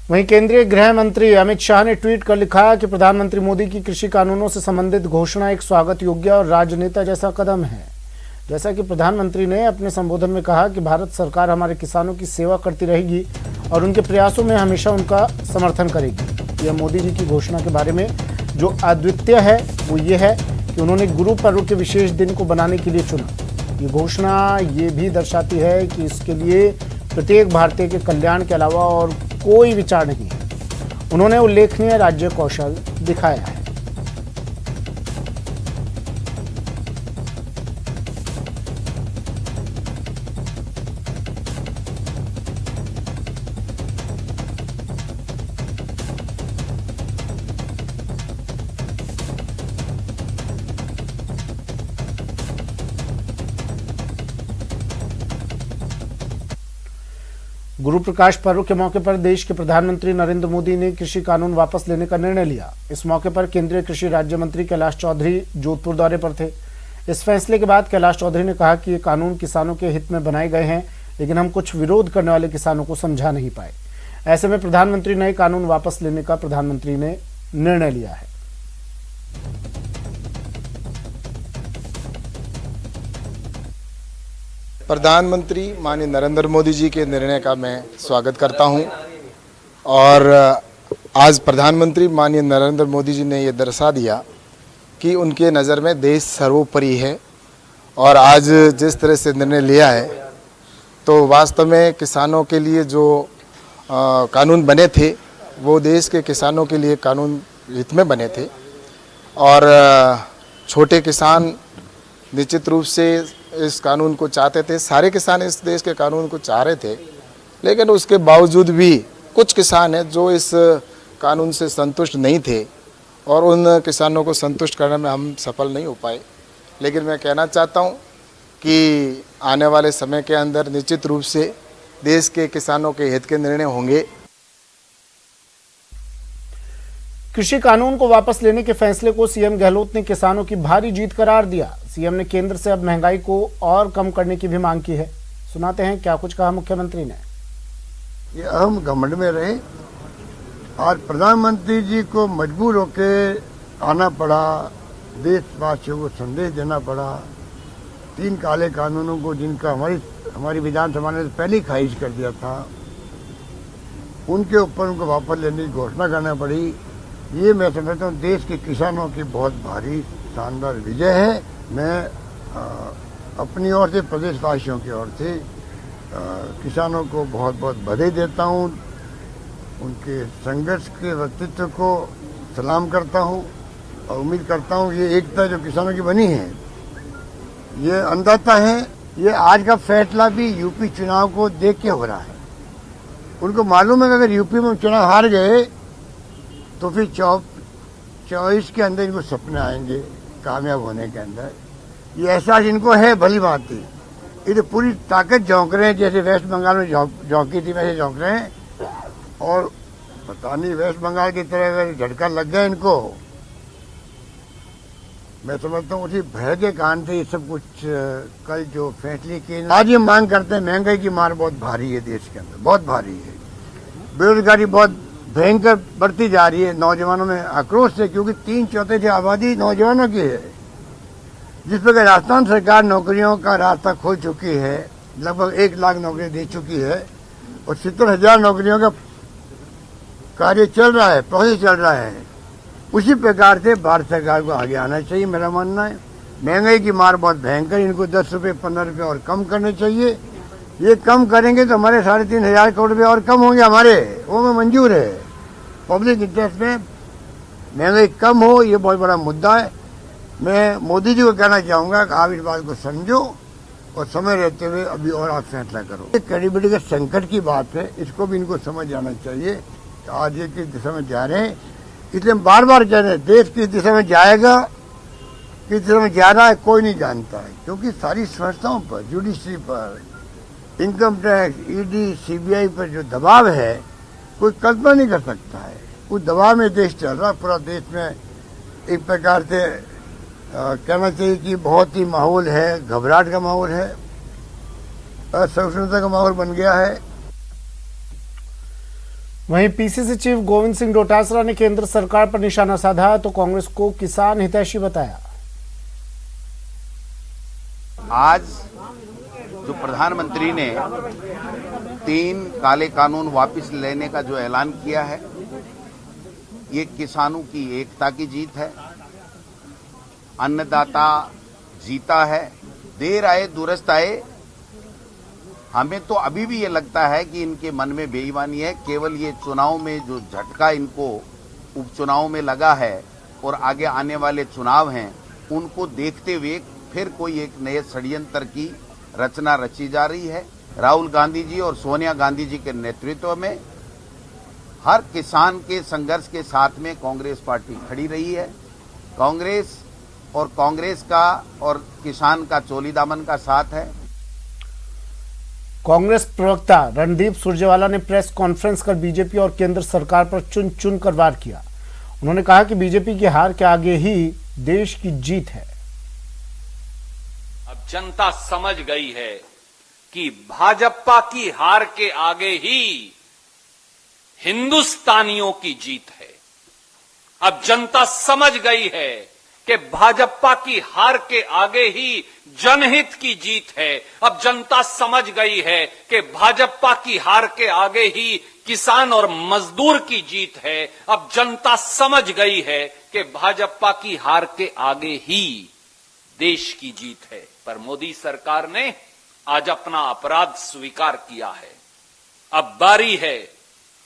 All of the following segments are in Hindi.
वहीं केंद्रीय गृह मंत्री अमित शाह ने ट्वीट कर लिखा कि प्रधानमंत्री मोदी की कृषि कानूनों से संबंधित घोषणा एक स्वागत योग्य और राजनेता जैसा कदम है। जैसा कि प्रधानमंत्री ने अपने संबोधन में कहा कि भारत सरकार हमारे किसानों की सेवा करती रहेगी और उनके प्रयासों में हमेशा उनका समर्थन करेगी। यह मोदी जी की घोषणा के बारे में जो अद्वितीय है वो ये है कि उन्होंने गुरु पर्व के विशेष दिन को बनाने के लिए चुना। ये घोषणा ये भी दर्शाती है कि इसके लिए प्रत्येक भारतीय के कल्याण के अलावा और कोई विचार नहीं है। उन्होंने उल्लेखनीय राज्य कौशल दिखाया है। गुरु प्रकाश पर्व के मौके पर देश के प्रधानमंत्री नरेंद्र मोदी ने कृषि कानून वापस लेने का निर्णय लिया। इस मौके पर केंद्रीय कृषि राज्य मंत्री कैलाश चौधरी जोधपुर दौरे पर थे। इस फैसले के बाद कैलाश चौधरी ने कहा कि ये कानून किसानों के हित में बनाए गए हैं, लेकिन हम कुछ विरोध करने वाले किसानों को समझा नहीं पाए। ऐसे में प्रधानमंत्री नए कानून वापस लेने का प्रधानमंत्री ने निर्णय लिया है। प्रधानमंत्री माननीय नरेंद्र मोदी जी के निर्णय का मैं स्वागत करता हूं और आज प्रधानमंत्री माननीय नरेंद्र मोदी जी ने ये दर्शा दिया कि उनके नज़र में देश सर्वोपरि है और आज जिस तरह से निर्णय लिया है तो वास्तव में किसानों के लिए जो कानून बने थे वो देश के किसानों के लिए कानून हित में बने थे और छोटे किसान निश्चित रूप से इस कानून को चाहते थे। सारे किसान इस देश के कानून को चाह रहे थे, लेकिन उसके बावजूद भी कुछ किसान हैं जो इस कानून से संतुष्ट नहीं थे और उन किसानों को संतुष्ट करने में हम सफल नहीं हो पाए। लेकिन मैं कहना चाहता हूं कि आने वाले समय के अंदर निश्चित रूप से देश के किसानों के हित के निर्णय होंगे। कृषि कानून को वापस लेने के फैसले को सीएम गहलोत ने किसानों की भारी जीत करार दिया। सीएम ने केंद्र से अब महंगाई को और कम करने की भी मांग की है। सुनाते हैं क्या कुछ कहा मुख्यमंत्री ने। ये अहम घमंड में रहे और प्रधानमंत्री जी को मजबूर होके आना पड़ा, देशवासियों को संदेश देना पड़ा। 3 काले कानूनों को जिनका हमारी विधानसभा ने पहले ही खारिज कर दिया था, उनके ऊपर उनको वापस लेने की घोषणा करना पड़ी। ये मैं समझता हूँ देश के किसानों की बहुत भारी शानदार विजय है। मैं अपनी ओर से प्रदेशवासियों की ओर से किसानों को बहुत बहुत बधाई देता हूँ। उनके संघर्ष के व्यक्तित्व को सलाम करता हूँ और उम्मीद करता हूँ ये एकता जो किसानों की बनी है, ये अंधता है। ये आज का फैसला भी यूपी चुनाव को देख के हो रहा है। उनको मालूम है कि अगर यूपी में चुनाव हार गए तो फिर 24 के अंदर इनको सपने आएंगे कामयाब होने के अंदर। ये एहसास इनको है भली भांति। ये तो पूरी ताकत झोंक रहे हैं, जैसे वेस्ट बंगाल में झोंकी थी वैसे झोंक रहे हैं। और पता नहीं वेस्ट बंगाल की तरह अगर झटका लग गया इनको, मैं समझता हूँ उसी भय के कारण से ये सब कुछ कल जो फैसले किए। आज ये मांग करते हैं, महंगाई की मार बहुत भारी है देश के अंदर, बहुत भारी है। बेरोजगारी बहुत भयंकर बढ़ती जा रही है। नौजवानों में आक्रोश है क्योंकि 3/4 की आबादी नौजवानों की है। जिस प्रकार राजस्थान सरकार नौकरियों का रास्ता खोल चुकी है, लगभग 1 लाख नौकरी दे चुकी है और 70,000 नौकरियों का कार्य चल रहा है, प्रोसेस चल रहा है। उसी प्रकार से भारत सरकार को आगे आना चाहिए, मेरा मानना है। महंगाई की मार बहुत भयंकर, इनको 10 रुपये 15 रुपये और कम करने चाहिए। ये कम करेंगे तो हमारे 3,500 करोड़ रुपये और कम होंगे हमारे, वो में मंजूर है। पब्लिक इंटरेस्ट में महंगाई कम हो, ये बहुत बड़ा मुद्दा है। मैं मोदी जी को कहना चाहूँगा कि आप इस बात को समझो और समय रहते हुए अभी और आप फैसला करो। ये क्रेडिबिलिटी के संकट की बात है, इसको भी इनको समझ जाना चाहिए। आज ये किस दिशा में जा रहे हैं, इसलिए हम बार बार कह रहे हैं देश किस दिशा में जाएगा, किस दिशा में जा रहा है कोई नहीं जानता है। क्योंकि सारी संस्थाओं पर, जुडिशरी पर, इनकम टैक्स, ईडी, सीबीआई पर जो दबाव है कोई कल्पना नहीं कर सकता है। उस दबाव में देश चल रहा, पूरा देश में एक प्रकार से कहना चाहिए कि बहुत ही माहौल है, घबराहट का माहौल है, असहिष्णुता का माहौल बन गया है। वहीं पीसीसी चीफ गोविंद सिंह डोटासरा ने केंद्र सरकार पर निशाना साधा तो कांग्रेस को किसान हितैषी बताया। आज जो प्रधानमंत्री ने 3 काले कानून वापस लेने का जो ऐलान किया है, ये किसानों की एकता की जीत है। अन्नदाता जीता है। देर आए दुरुस्त आए। हमें तो अभी भी ये लगता है कि इनके मन में बेईमानी है। केवल ये चुनाव में जो झटका इनको उपचुनाव में लगा है और आगे आने वाले चुनाव हैं, उनको देखते हुए फिर कोई एक नए षड्यंत्र की रचना रची जा रही है। राहुल गांधी जी और सोनिया गांधी जी के नेतृत्व में हर किसान के संघर्ष के साथ में कांग्रेस पार्टी खड़ी रही है। कांग्रेस का और किसान का चोली दामन का साथ है। कांग्रेस प्रवक्ता रणदीप सुरजेवाला ने प्रेस कॉन्फ्रेंस कर बीजेपी और केंद्र सरकार पर चुन चुन कर वार किया। उन्होंने कहा कि बीजेपी की हार के आगे ही देश की जीत है। अब जनता समझ गई है कि भाजपा की हार के आगे ही हिंदुस्तानियों की जीत है। अब जनता समझ गई है कि भाजपा की हार के आगे ही जनहित की जीत है। अब जनता समझ गई है कि भाजपा की हार के आगे ही किसान और मजदूर की जीत है। अब जनता समझ गई है कि भाजपा की हार के आगे ही देश की जीत है। पर मोदी सरकार ने आज अपना अपराध स्वीकार किया है। अब बारी है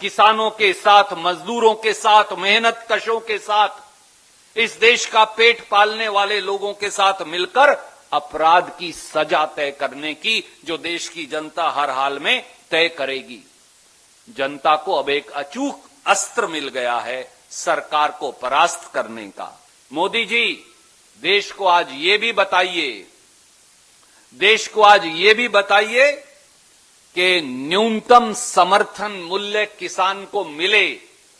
किसानों के साथ, मजदूरों के साथ, मेहनत कशों के साथ, इस देश का पेट पालने वाले लोगों के साथ मिलकर अपराध की सजा तय करने की, जो देश की जनता हर हाल में तय करेगी। जनता को अब एक अचूक अस्त्र मिल गया है सरकार को परास्त करने का। मोदी जी, देश को आज ये भी बताइए कि न्यूनतम समर्थन मूल्य किसान को मिले,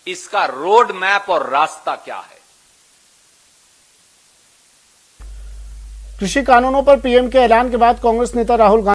इसका रोड मैप और रास्ता क्या है। कृषि कानूनों पर पीएम के ऐलान के बाद कांग्रेस नेता राहुल गांधी